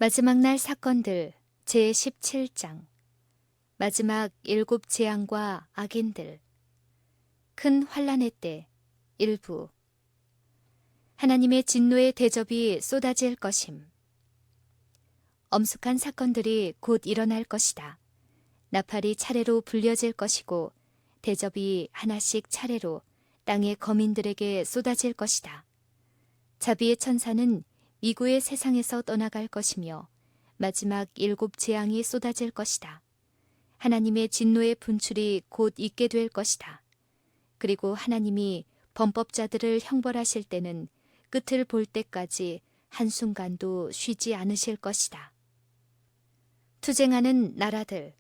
마지막 날 사건들 제17장 마지막 7 재앙과 악인들 큰 환란의 때 일부 하나님의 진노의 대접이 쏟아질 것임. 엄숙한 사건들이 곧 일어날 것이다. 나팔이 차례로 불려질 것이고 대접이 하나씩 차례로 땅의 거민들에게 쏟아질 것이다. 자비의 천사는 미구의 세상에서 떠나갈 것이며 마지막 7 재앙이 쏟아질 것이다. 하나님의 진노의 분출이 곧 있게 될 것이다. 그리고 하나님이 범법자들을 형벌하실 때는 끝을 볼 때까지 한순간도 쉬지 않으실 것이다. 투쟁하는 나라들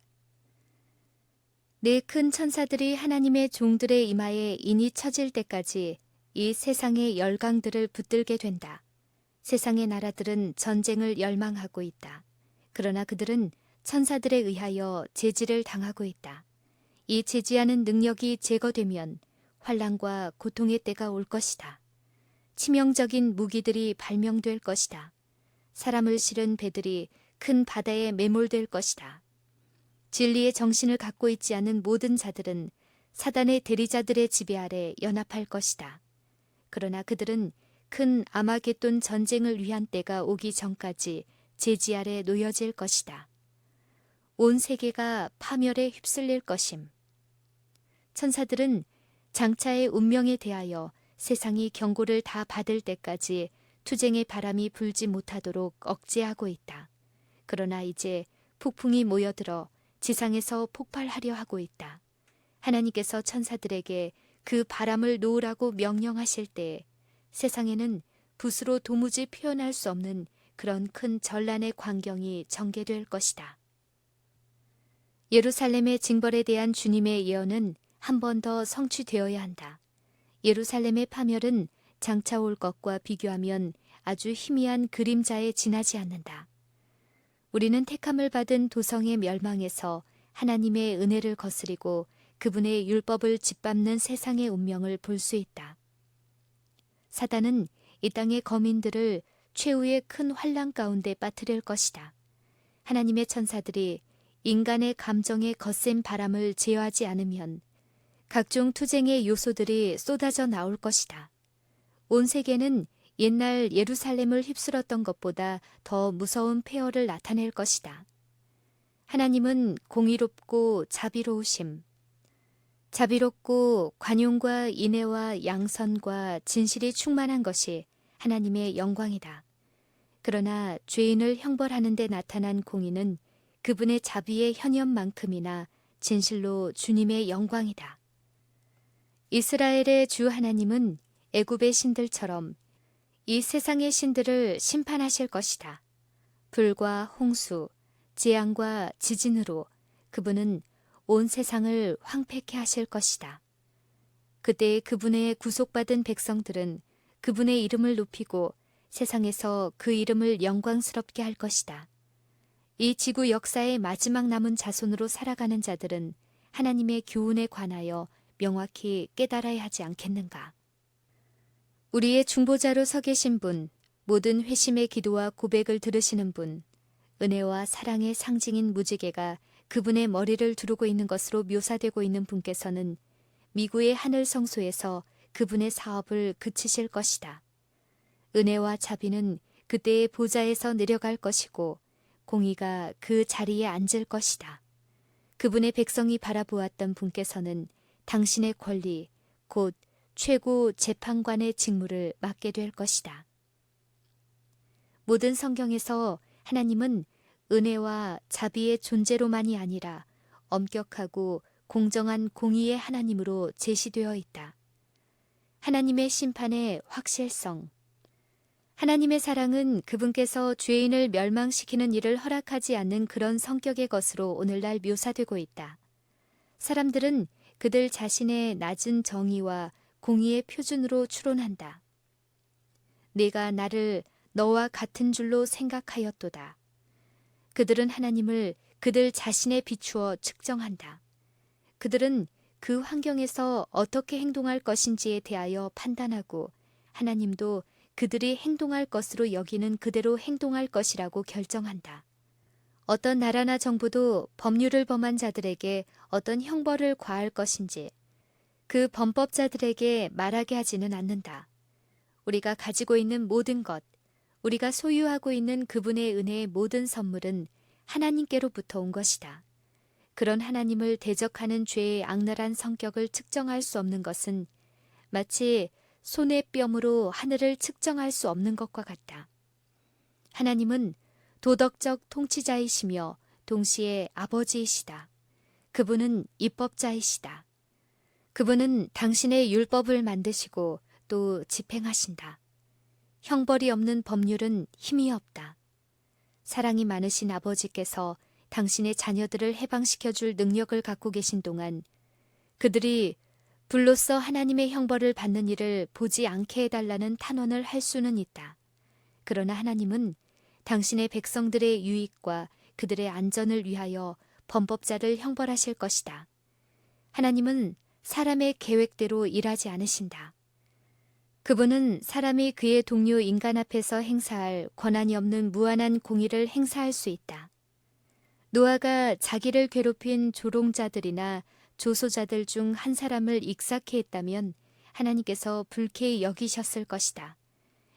네 큰 천사들이 하나님의 종들의 이마에 인이 쳐질 때까지 이 세상의 열강들을 붙들게 된다. 세상의 나라들은 전쟁을 열망하고 있다. 그러나 그들은 천사들에 의하여 제지를 당하고 있다. 이 제지하는 능력이 제거되면 환난과 고통의 때가 올 것이다. 치명적인 무기들이 발명될 것이다. 사람을 실은 배들이 큰 바다에 매몰될 것이다. 진리의 정신을 갖고 있지 않은 모든 자들은 사단의 대리자들의 지배 아래 연합할 것이다. 그러나 그들은 큰 아마겟돈 전쟁을 위한 때가 오기 전까지 제지 아래 놓여질 것이다. 온 세계가 파멸에 휩쓸릴 것임. 천사들은 장차의 운명에 대하여 세상이 경고를 다 받을 때까지 투쟁의 바람이 불지 못하도록 억제하고 있다. 그러나 이제 폭풍이 모여들어 지상에서 폭발하려 하고 있다. 하나님께서 천사들에게 그 바람을 놓으라고 명령하실 때에 세상에는 붓으로 도무지 표현할 수 없는 그런 큰 전란의 광경이 전개될 것이다. 예루살렘의 징벌에 대한 주님의 예언은 한 번 더 성취되어야 한다. 예루살렘의 파멸은 장차 올 것과 비교하면 아주 희미한 그림자에 지나지 않는다. 우리는 택함을 받은 도성의 멸망에서 하나님의 은혜를 거스리고 그분의 율법을 짓밟는 세상의 운명을 볼 수 있다. 사단은 이 땅의 거민들을 최후의 큰 환난 가운데 빠뜨릴 것이다. 하나님의 천사들이 인간의 감정의 거센 바람을 제어하지 않으면 각종 투쟁의 요소들이 쏟아져 나올 것이다. 온 세계는 옛날 예루살렘을 휩쓸었던 것보다 더 무서운 폐허를 나타낼 것이다. 하나님은 공의롭고 자비로우심, 자비롭고 관용과 인애와 양선과 진실이 충만한 것이 하나님의 영광이다. 그러나 죄인을 형벌하는 데 나타난 공의는 그분의 자비의 현현만큼이나 진실로 주님의 영광이다. 이스라엘의 주 하나님은 애굽의 신들처럼 이 세상의 신들을 심판하실 것이다. 불과 홍수, 재앙과 지진으로 그분은 온 세상을 황폐케 하실 것이다. 그때 그분의 구속받은 백성들은 그분의 이름을 높이고 세상에서 그 이름을 영광스럽게 할 것이다. 이 지구 역사의 마지막 남은 자손으로 살아가는 자들은 하나님의 교훈에 관하여 명확히 깨달아야 하지 않겠는가. 우리의 중보자로 서 계신 분, 모든 회심의 기도와 고백을 들으시는 분, 은혜와 사랑의 상징인 무지개가 그분의 머리를 두르고 있는 것으로 묘사되고 있는 분께서는 미구의 하늘 성소에서 그분의 사업을 그치실 것이다. 은혜와 자비는 그때의 보좌에서 내려갈 것이고 공의가 그 자리에 앉을 것이다. 그분의 백성이 바라보았던 분께서는 당신의 권리, 곧 최고 재판관의 직무를 맡게 될 것이다. 모든 성경에서 하나님은 은혜와 자비의 존재로만이 아니라 엄격하고 공정한 공의의 하나님으로 제시되어 있다. 하나님의 심판의 확실성. 하나님의 사랑은 그분께서 죄인을 멸망시키는 일을 허락하지 않는 그런 성격의 것으로 오늘날 묘사되고 있다. 사람들은 그들 자신의 낮은 정의와 공의의 표준으로 추론한다. 내가 나를 너와 같은 줄로 생각하였도다. 그들은 하나님을 그들 자신에 비추어 측정한다. 그들은 그 환경에서 어떻게 행동할 것인지에 대하여 판단하고 하나님도 그들이 행동할 것으로 여기는 그대로 행동할 것이라고 결정한다. 어떤 나라나 정부도 법률을 범한 자들에게 어떤 형벌을 과할 것인지 그 범법자들에게 말하게 하지는 않는다. 우리가 가지고 있는 모든 것, 우리가 소유하고 있는 그분의 은혜의 모든 선물은 하나님께로부터 온 것이다. 그런 하나님을 대적하는 죄의 악랄한 성격을 측정할 수 없는 것은 마치 손의 뼘으로 하늘을 측정할 수 없는 것과 같다. 하나님은 도덕적 통치자이시며 동시에 아버지이시다. 그분은 입법자이시다. 그분은 당신의 율법을 만드시고 또 집행하신다. 형벌이 없는 법률은 힘이 없다. 사랑이 많으신 아버지께서 당신의 자녀들을 해방시켜 줄 능력을 갖고 계신 동안 그들이 불로써 하나님의 형벌을 받는 일을 보지 않게 해달라는 탄원을 할 수는 있다. 그러나 하나님은 당신의 백성들의 유익과 그들의 안전을 위하여 범법자를 형벌하실 것이다. 하나님은 사람의 계획대로 일하지 않으신다. 그분은 사람이 그의 동료 인간 앞에서 행사할 권한이 없는 무한한 공의를 행사할 수 있다. 노아가 자기를 괴롭힌 조롱자들이나 조소자들 중 한 사람을 익사케 했다면 하나님께서 불쾌히 여기셨을 것이다.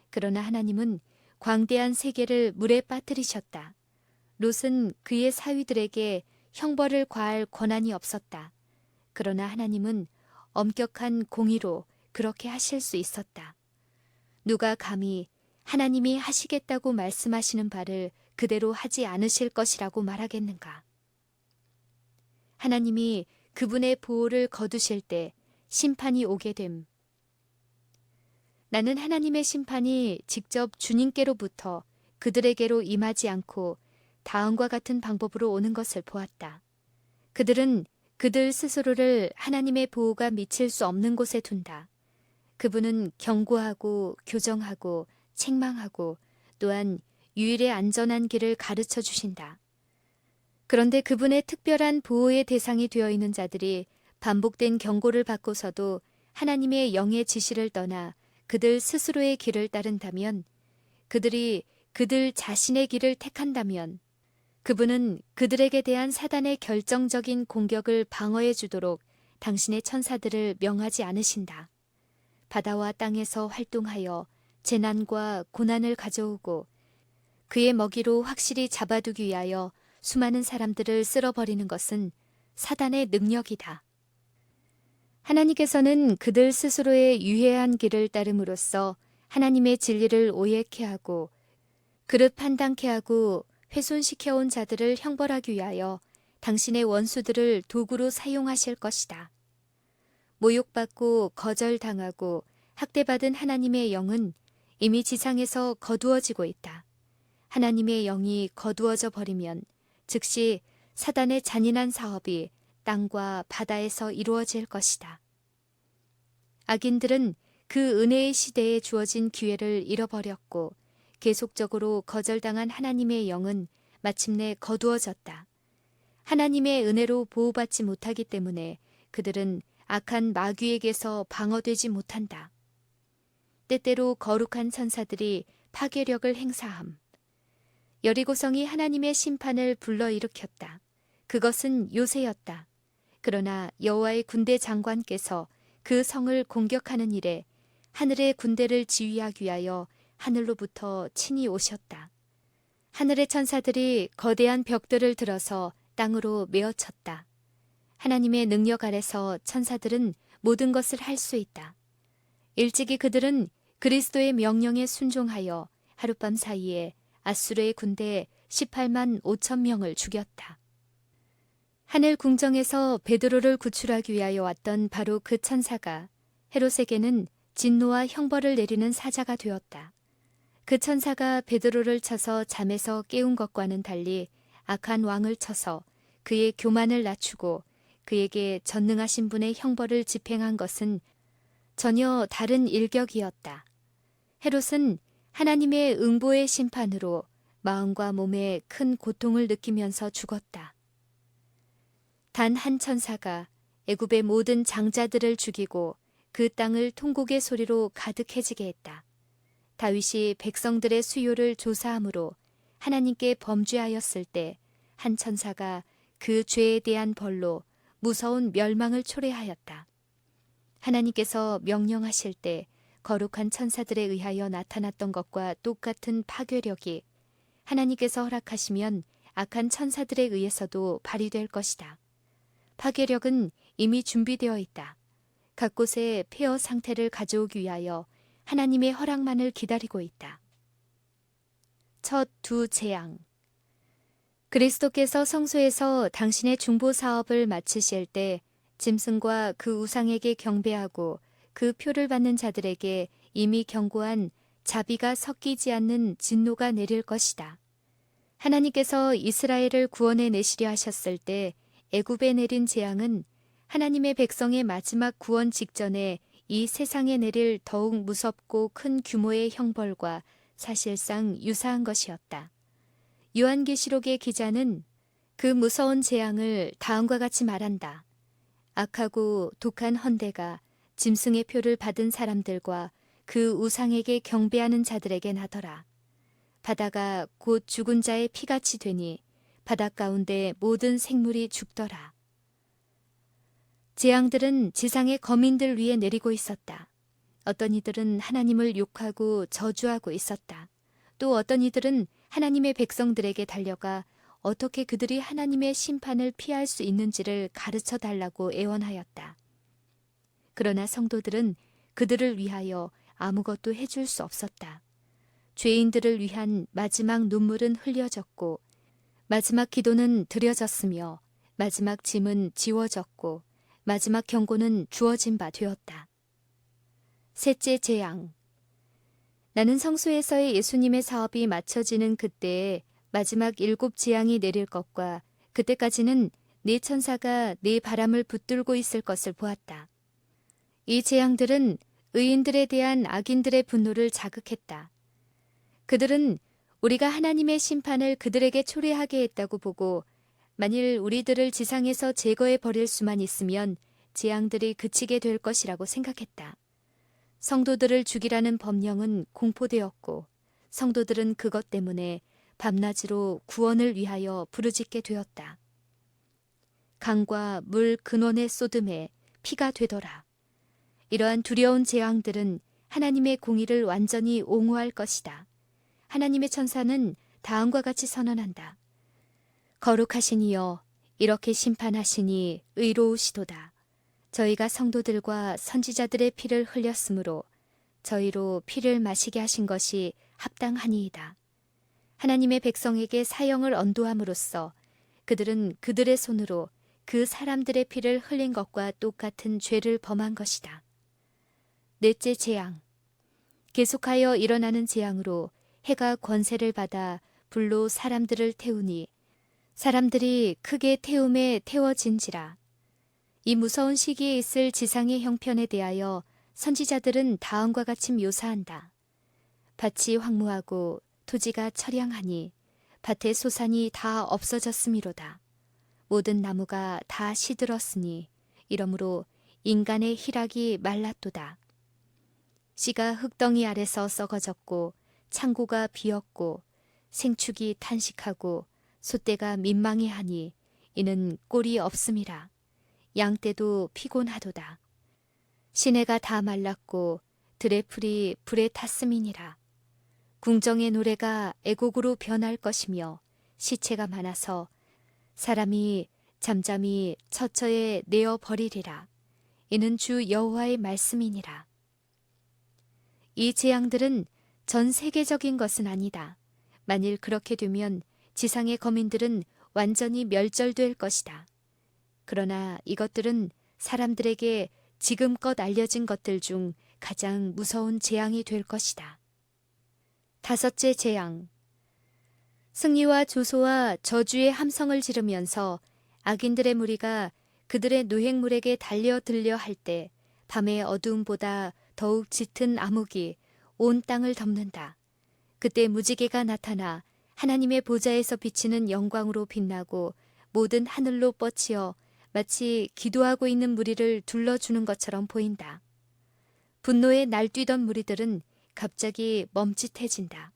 그러나 하나님은 광대한 세계를 물에 빠뜨리셨다. 롯은 그의 사위들에게 형벌을 과할 권한이 없었다. 그러나 하나님은 엄격한 공의로 그렇게 하실 수 있었다. 누가 감히 하나님이 하시겠다고 말씀하시는 바를 그대로 하지 않으실 것이라고 말하겠는가? 하나님이 그분의 보호를 거두실 때 심판이 오게 됨. 나는 하나님의 심판이 직접 주님께로부터 그들에게로 임하지 않고 다음과 같은 방법으로 오는 것을 보았다. 그들은 그들 스스로를 하나님의 보호가 미칠 수 없는 곳에 둔다. 그분은 경고하고 교정하고 책망하고 또한 유일의 안전한 길을 가르쳐 주신다. 그런데 그분의 특별한 보호의 대상이 되어 있는 자들이 반복된 경고를 받고서도 하나님의 영의 지시를 떠나 그들 스스로의 길을 따른다면, 그들이 그들 자신의 길을 택한다면 그분은 그들에게 대한 사단의 결정적인 공격을 방어해 주도록 당신의 천사들을 명하지 않으신다. 바다와 땅에서 활동하여 재난과 고난을 가져오고 그의 먹이로 확실히 잡아두기 위하여 수많은 사람들을 쓸어버리는 것은 사단의 능력이다. 하나님께서는 그들 스스로의 유해한 길을 따름으로써 하나님의 진리를 오해케 하고 그릇 판단케 하고 훼손시켜온 자들을 형벌하기 위하여 당신의 원수들을 도구로 사용하실 것이다. 모욕받고 거절당하고 학대받은 하나님의 영은 이미 지상에서 거두어지고 있다. 하나님의 영이 거두어져 버리면 즉시 사단의 잔인한 사업이 땅과 바다에서 이루어질 것이다. 악인들은 그 은혜의 시대에 주어진 기회를 잃어버렸고 계속적으로 거절당한 하나님의 영은 마침내 거두어졌다. 하나님의 은혜로 보호받지 못하기 때문에 그들은 악한 마귀에게서 방어되지 못한다. 때때로 거룩한 천사들이 파괴력을 행사함. 여리고성이 하나님의 심판을 불러일으켰다. 그것은 요새였다. 그러나 여호와의 군대 장관께서 그 성을 공격하는 일에 하늘의 군대를 지휘하기 위하여 하늘로부터 친히 오셨다. 하늘의 천사들이 거대한 벽들을 들어서 땅으로 메어쳤다. 하나님의 능력 아래서 천사들은 모든 것을 할 수 있다. 일찍이 그들은 그리스도의 명령에 순종하여 하룻밤 사이에 아수르의 군대 18만 5천 명을 죽였다. 하늘 궁정에서 베드로를 구출하기 위하여 왔던 바로 그 천사가 헤롯에게는 진노와 형벌을 내리는 사자가 되었다. 그 천사가 베드로를 쳐서 잠에서 깨운 것과는 달리 악한 왕을 쳐서 그의 교만을 낮추고 그에게 전능하신 분의 형벌을 집행한 것은 전혀 다른 일격이었다. 헤롯은 하나님의 응보의 심판으로 마음과 몸에 큰 고통을 느끼면서 죽었다. 단 한 천사가 애굽의 모든 장자들을 죽이고 그 땅을 통곡의 소리로 가득해지게 했다. 다윗이 백성들의 수요를 조사함으로 하나님께 범죄하였을 때 한 천사가 그 죄에 대한 벌로 무서운 멸망을 초래하였다. 하나님께서 명령하실 때 거룩한 천사들에 의하여 나타났던 것과 똑같은 파괴력이 하나님께서 허락하시면 악한 천사들에 의해서도 발휘될 것이다. 파괴력은 이미 준비되어 있다. 각 곳에 폐허 상태를 가져오기 위하여 하나님의 허락만을 기다리고 있다. 첫 두 재앙. 그리스도께서 성소에서 당신의 중보 사업을 마치실 때 짐승과 그 우상에게 경배하고 그 표를 받는 자들에게 이미 경고한 자비가 섞이지 않는 진노가 내릴 것이다. 하나님께서 이스라엘을 구원해 내시려 하셨을 때 애굽에 내린 재앙은 하나님의 백성의 마지막 구원 직전에 이 세상에 내릴 더욱 무섭고 큰 규모의 형벌과 사실상 유사한 것이었다. 요한계시록의 기자는 그 무서운 재앙을 다음과 같이 말한다. 악하고 독한 헌대가 짐승의 표를 받은 사람들과 그 우상에게 경배하는 자들에게 나더라. 바다가 곧 죽은 자의 피같이 되니 바다 가운데 모든 생물이 죽더라. 재앙들은 지상의 거민들 위에 내리고 있었다. 어떤 이들은 하나님을 욕하고 저주하고 있었다. 또 어떤 이들은 하나님의 백성들에게 달려가 어떻게 그들이 하나님의 심판을 피할 수 있는지를 가르쳐 달라고 애원하였다. 그러나 성도들은 그들을 위하여 아무것도 해줄 수 없었다. 죄인들을 위한 마지막 눈물은 흘려졌고 마지막 기도는 드려졌으며 마지막 짐은 지워졌고 마지막 경고는 주어진 바 되었다. 셋째 재앙. 나는 성소에서의 예수님의 사업이 마쳐지는 그때에 마지막 7 재앙이 내릴 것과 그때까지는 4 천사가 4 바람을 붙들고 있을 것을 보았다. 이 재앙들은 의인들에 대한 악인들의 분노를 자극했다. 그들은 우리가 하나님의 심판을 그들에게 초래하게 했다고 보고 만일 우리들을 지상에서 제거해 버릴 수만 있으면 재앙들이 그치게 될 것이라고 생각했다. 성도들을 죽이라는 법령은 공포되었고 성도들은 그것 때문에 밤낮으로 구원을 위하여 부르짖게 되었다. 강과 물 근원의 쏟음에 피가 되더라. 이러한 두려운 재앙들은 하나님의 공의를 완전히 옹호할 것이다. 하나님의 천사는 다음과 같이 선언한다. 거룩하신 이여 이렇게 심판하시니 의로우시도다. 저희가 성도들과 선지자들의 피를 흘렸으므로 저희로 피를 마시게 하신 것이 합당하니이다. 하나님의 백성에게 사형을 언도함으로써 그들은 그들의 손으로 그 사람들의 피를 흘린 것과 똑같은 죄를 범한 것이다. 넷째 재앙. 계속하여 일어나는 재앙으로 해가 권세를 받아 불로 사람들을 태우니 사람들이 크게 태움에 태워진지라. 이 무서운 시기에 있을 지상의 형편에 대하여 선지자들은 다음과 같이 묘사한다. 밭이 황무하고 토지가 처량하니 밭의 소산이 다 없어졌음이로다. 모든 나무가 다 시들었으니 이러므로 인간의 희락이 말랐도다. 씨가 흙덩이 아래서 썩어졌고 창고가 비었고 생축이 탄식하고 솥대가 민망해하니 이는 꼴이 없음이라. 양떼도 피곤하도다. 시내가 다 말랐고 들의 풀이 불에 탔음이니라. 궁정의 노래가 애곡으로 변할 것이며 시체가 많아서 사람이 잠잠히 처처에 내어 버리리라. 이는 주 여호와의 말씀이니라. 이 재앙들은 전 세계적인 것은 아니다. 만일 그렇게 되면 지상의 거민들은 완전히 멸절될 것이다. 그러나 이것들은 사람들에게 지금껏 알려진 것들 중 가장 무서운 재앙이 될 것이다. 다섯째 재앙. 승리와 조소와 저주의 함성을 지르면서 악인들의 무리가 그들의 노획물에게 달려들려 할 때 밤의 어두움보다 더욱 짙은 암흑이 온 땅을 덮는다. 그때 무지개가 나타나 하나님의 보좌에서 비치는 영광으로 빛나고 모든 하늘로 뻗치어 마치 기도하고 있는 무리를 둘러주는 것처럼 보인다. 분노에 날뛰던 무리들은 갑자기 멈칫해진다.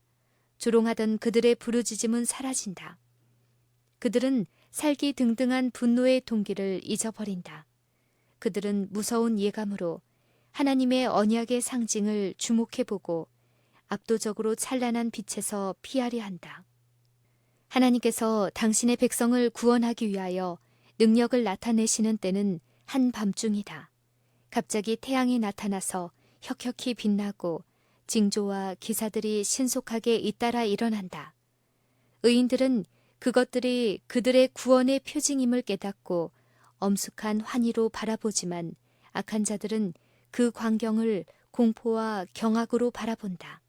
조롱하던 그들의 부르짖음은 사라진다. 그들은 살기 등등한 분노의 동기를 잊어버린다. 그들은 무서운 예감으로 하나님의 언약의 상징을 주목해보고 압도적으로 찬란한 빛에서 피하려 한다. 하나님께서 당신의 백성을 구원하기 위하여 능력을 나타내시는 때는 한밤중이다. 갑자기 태양이 나타나서 혁혁히 빛나고 징조와 기사들이 신속하게 잇따라 일어난다. 의인들은 그것들이 그들의 구원의 표징임을 깨닫고 엄숙한 환희로 바라보지만 악한 자들은 그 광경을 공포와 경악으로 바라본다.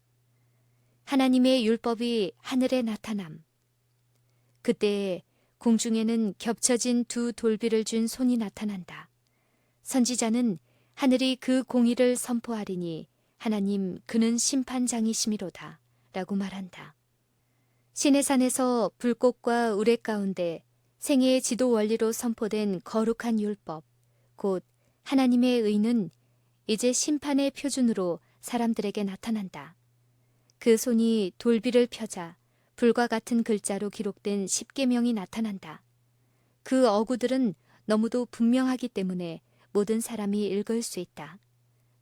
하나님의 율법이 하늘에 나타남. 그때에 공중에는 겹쳐진 두 돌비를 쥔 손이 나타난다. 선지자는 하늘이 그 공의를 선포하리니 하나님 그는 심판장이시미로다 라고 말한다. 시내산에서 불꽃과 우레 가운데 생애의 지도 원리로 선포된 거룩한 율법, 곧 하나님의 의는 이제 심판의 표준으로 사람들에게 나타난다. 그 손이 돌비를 펴자 불과 같은 글자로 기록된 십계명이 나타난다. 그 어구들은 너무도 분명하기 때문에 모든 사람이 읽을 수 있다.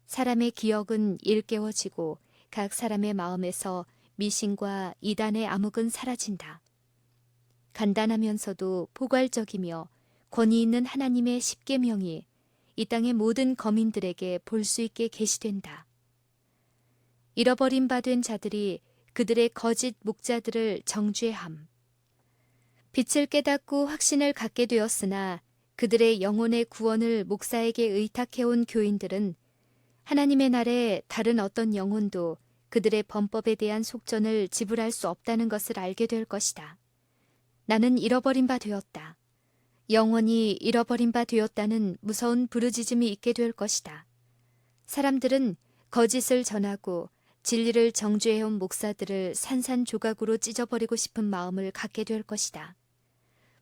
사람의 기억은 일깨워지고 각 사람의 마음에서 미신과 이단의 암흑은 사라진다. 간단하면서도 포괄적이며 권위 있는 하나님의 십계명이 이 땅의 모든 거민들에게 볼 수 있게 계시된다. 잃어버린 바 된 자들이 그들의 거짓 목자들을 정죄함. 빛을 깨닫고 확신을 갖게 되었으나 그들의 영혼의 구원을 목사에게 의탁해온 교인들은 하나님의 날에 다른 어떤 영혼도 그들의 범법에 대한 속전을 지불할 수 없다는 것을 알게 될 것이다. 나는 잃어버린 바 되었다. 영원히 잃어버린 바 되었다는 무서운 부르짖음이 있게 될 것이다. 사람들은 거짓을 전하고 진리를 정죄해온 목사들을 산산조각으로 찢어버리고 싶은 마음을 갖게 될 것이다.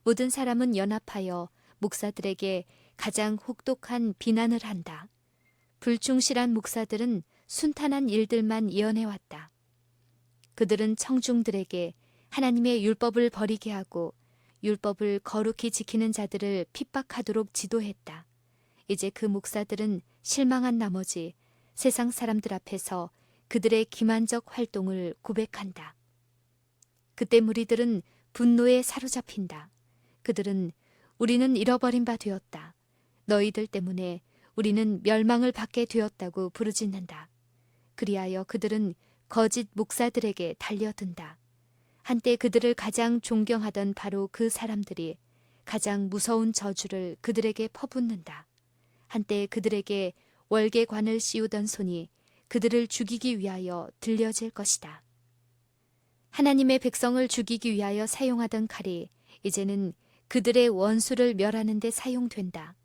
모든 사람은 연합하여 목사들에게 가장 혹독한 비난을 한다. 불충실한 목사들은 순탄한 일들만 예언해왔다. 그들은 청중들에게 하나님의 율법을 버리게 하고 율법을 거룩히 지키는 자들을 핍박하도록 지도했다. 이제 그 목사들은 실망한 나머지 세상 사람들 앞에서 그들의 기만적 활동을 고백한다. 그때 무리들은 분노에 사로잡힌다. 그들은 우리는 잃어버린 바 되었다. 너희들 때문에 우리는 멸망을 받게 되었다고 부르짖는다. 그리하여 그들은 거짓 목사들에게 달려든다. 한때 그들을 가장 존경하던 바로 그 사람들이 가장 무서운 저주를 그들에게 퍼붓는다. 한때 그들에게 월계관을 씌우던 손이 그들을 죽이기 위하여 들려질 것이다. 하나님의 백성을 죽이기 위하여 사용하던 칼이 이제는 그들의 원수를 멸하는 데 사용된다.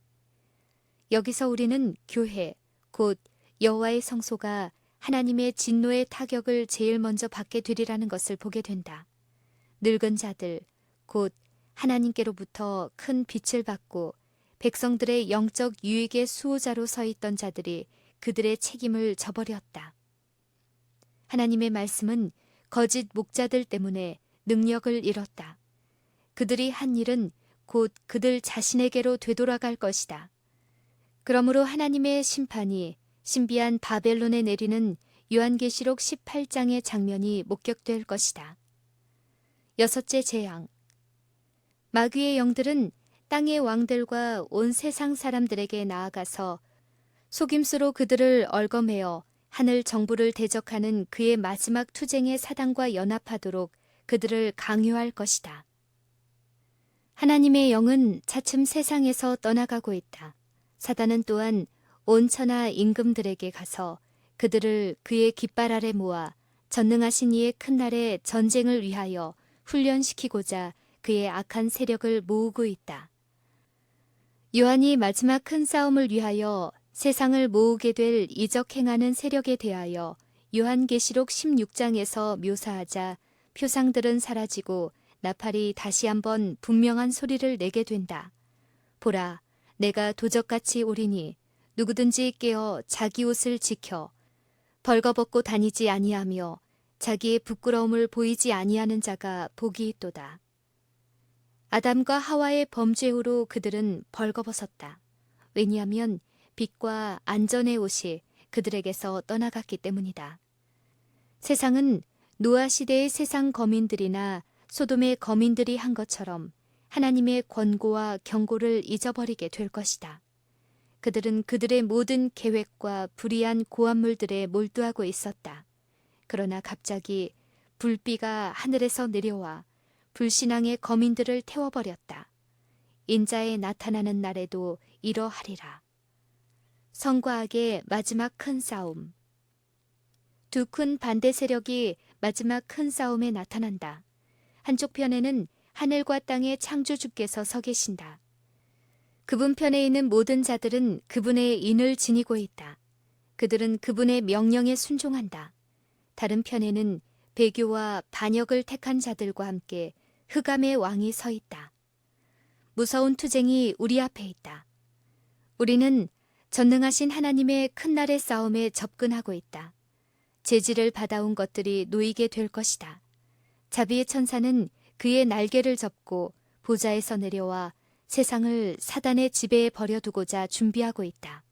여기서 우리는 교회, 곧 여호와의 성소가 하나님의 진노의 타격을 제일 먼저 받게 되리라는 것을 보게 된다. 늙은 자들, 곧 하나님께로부터 큰 빛을 받고 백성들의 영적 유익의 수호자로 서 있던 자들이 그들의 책임을 져버렸다. 하나님의 말씀은 거짓 목자들 때문에 능력을 잃었다. 그들이 한 일은 곧 그들 자신에게로 되돌아갈 것이다. 그러므로 하나님의 심판이 신비한 바벨론에 내리는 요한계시록 18장의 장면이 목격될 것이다. 여섯째 재앙. 마귀의 영들은 땅의 왕들과 온 세상 사람들에게 나아가서 속임수로 그들을 얽어매어 하늘 정부를 대적하는 그의 마지막 투쟁의 사단과 연합하도록 그들을 강요할 것이다. 하나님의 영은 차츰 세상에서 떠나가고 있다. 사단은 또한 온 천하 임금들에게 가서 그들을 그의 깃발 아래 모아 전능하신 이의 큰 날에 전쟁을 위하여 훈련시키고자 그의 악한 세력을 모으고 있다. 요한이 마지막 큰 싸움을 위하여 세상을 모으게 될 이적 행하는 세력에 대하여 요한계시록 16장에서 묘사하자 표상들은 사라지고 나팔이 다시 한번 분명한 소리를 내게 된다. 보라, 내가 도적같이 오리니 누구든지 깨어 자기 옷을 지켜 벌거벗고 다니지 아니하며 자기의 부끄러움을 보이지 아니하는 자가 복이 있도다. 아담과 하와의 범죄 후로 그들은 벌거벗었다. 왜냐하면 빛과 안전의 옷이 그들에게서 떠나갔기 때문이다. 세상은 노아 시대의 세상 거민들이나 소돔의 거민들이 한 것처럼 하나님의 권고와 경고를 잊어버리게 될 것이다. 그들은 그들의 모든 계획과 불의한 고안물들에 몰두하고 있었다. 그러나 갑자기 불비가 하늘에서 내려와 불신앙의 거민들을 태워버렸다. 인자의 나타나는 날에도 이러하리라. 선과 악의 마지막 큰 싸움. 두 큰 반대 세력이 마지막 큰 싸움에 나타난다. 한쪽 편에는 하늘과 땅의 창조주께서 서 계신다. 그분 편에 있는 모든 자들은 그분의 인을 지니고 있다. 그들은 그분의 명령에 순종한다. 다른 편에는 배교와 반역을 택한 자들과 함께 흑암의 왕이 서 있다. 무서운 투쟁이 우리 앞에 있다. 우리는 전능하신 하나님의 큰 날의 싸움에 접근하고 있다. 제지를 받아온 것들이 놓이게 될 것이다. 자비의 천사는 그의 날개를 접고 보좌에서 내려와 세상을 사단의 지배에 버려두고자 준비하고 있다.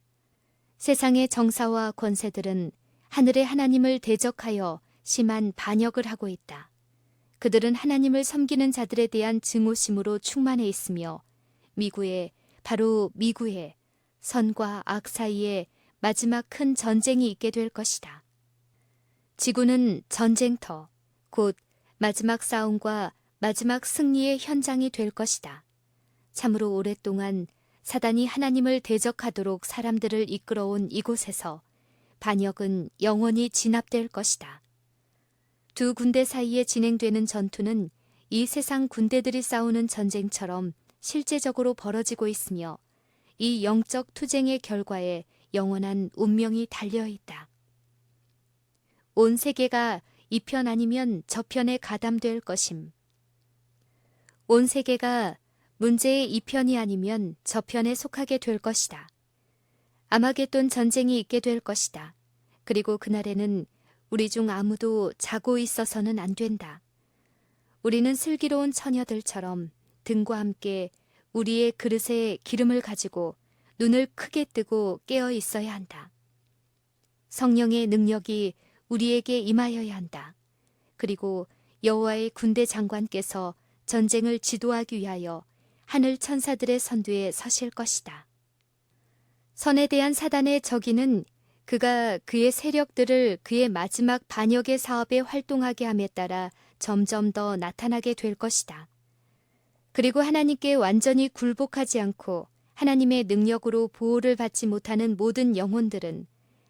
세상의 정사와 권세들은 하늘의 하나님을 대적하여 심한 반역을 하고 있다. 그들은 하나님을 섬기는 자들에 대한 증오심으로 충만해 있으며 바로 미구에 선과 악 사이에 마지막 큰 전쟁이 있게 될 것이다. 지구는 전쟁터, 곧 마지막 싸움과 마지막 승리의 현장이 될 것이다. 참으로 오랫동안 사단이 하나님을 대적하도록 사람들을 이끌어온 이곳에서 반역은 영원히 진압될 것이다. 두 군대 사이에 진행되는 전투는 이 세상 군대들이 싸우는 전쟁처럼 실제적으로 벌어지고 있으며 이 영적 투쟁의 결과에 영원한 운명이 달려있다. 온 세계가 이 편 아니면 저 편에 가담될 것임. 온 세계가 문제의 이 편이 아니면 저 편에 속하게 될 것이다. 아마겟돈 전쟁이 있게 될 것이다. 그리고 그날에는 우리 중 아무도 자고 있어서는 안 된다. 우리는 슬기로운 처녀들처럼 등과 함께 우리의 그릇에 기름을 가지고 눈을 크게 뜨고 깨어 있어야 한다. 성령의 능력이 우리에게 임하여야 한다. 그리고 여호와의 군대 장관께서 전쟁을 지도하기 위하여 하늘 천사들의 선두에 서실 것이다. 선에 대한 사단의 적이는 그가 그의 세력들을 그의 마지막 반역의 사업에 활동하게 함에 따라 점점 더 나타나게 될 것이다. 그리고 하나님께 완전히 굴복하지 않고 하나님의 능력으로 보호를 받지 못하는 모든 영혼들은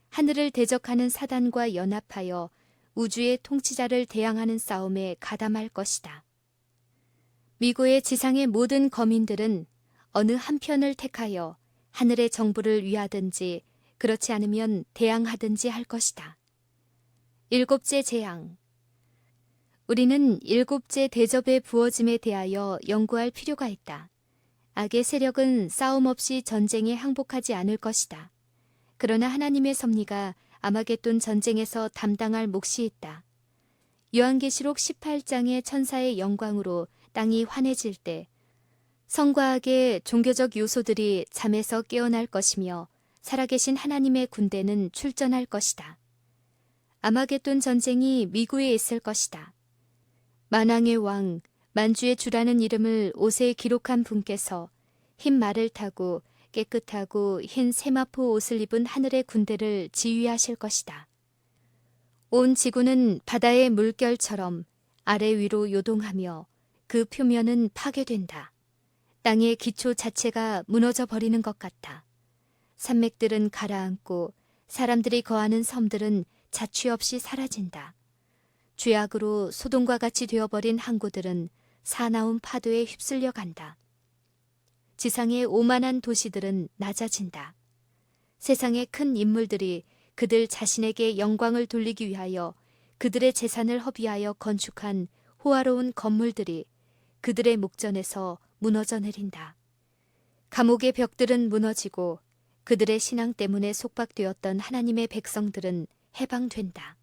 하늘을 대적하는 사단과 연합하여 우주의 통치자를 대항하는 싸움에 가담할 것이다. 미고의 지상의 모든 거민들은 어느 한편을 택하여 하늘의 정부를 위하든지 그렇지 않으면 대항하든지 할 것이다. 일곱째 재앙. 우리는 일곱째 대접의 부어짐에 대하여 연구할 필요가 있다. 악의 세력은 싸움 없이 전쟁에 항복하지 않을 것이다. 그러나 하나님의 섭리가 아마겟돈 전쟁에서 담당할 몫이 있다. 요한계시록 18장의 천사의 영광으로 땅이 환해질 때 성과 악의 종교적 요소들이 잠에서 깨어날 것이며 살아계신 하나님의 군대는 출전할 것이다. 아마겟돈 전쟁이 미구에 있을 것이다. 만왕의 왕, 만주의 주라는 이름을 옷에 기록한 분께서 흰 말을 타고 깨끗하고 흰 세마포 옷을 입은 하늘의 군대를 지휘하실 것이다. 온 지구는 바다의 물결처럼 아래 위로 요동하며 그 표면은 파괴된다. 땅의 기초 자체가 무너져 버리는 것 같다. 산맥들은 가라앉고 사람들이 거하는 섬들은 자취 없이 사라진다. 죄악으로 소돔과 같이 되어버린 항구들은 사나운 파도에 휩쓸려 간다. 지상의 오만한 도시들은 낮아진다. 세상의 큰 인물들이 그들 자신에게 영광을 돌리기 위하여 그들의 재산을 허비하여 건축한 호화로운 건물들이 그들의 목전에서 무너져 내린다. 감옥의 벽들은 무너지고 그들의 신앙 때문에 속박되었던 하나님의 백성들은 해방된다.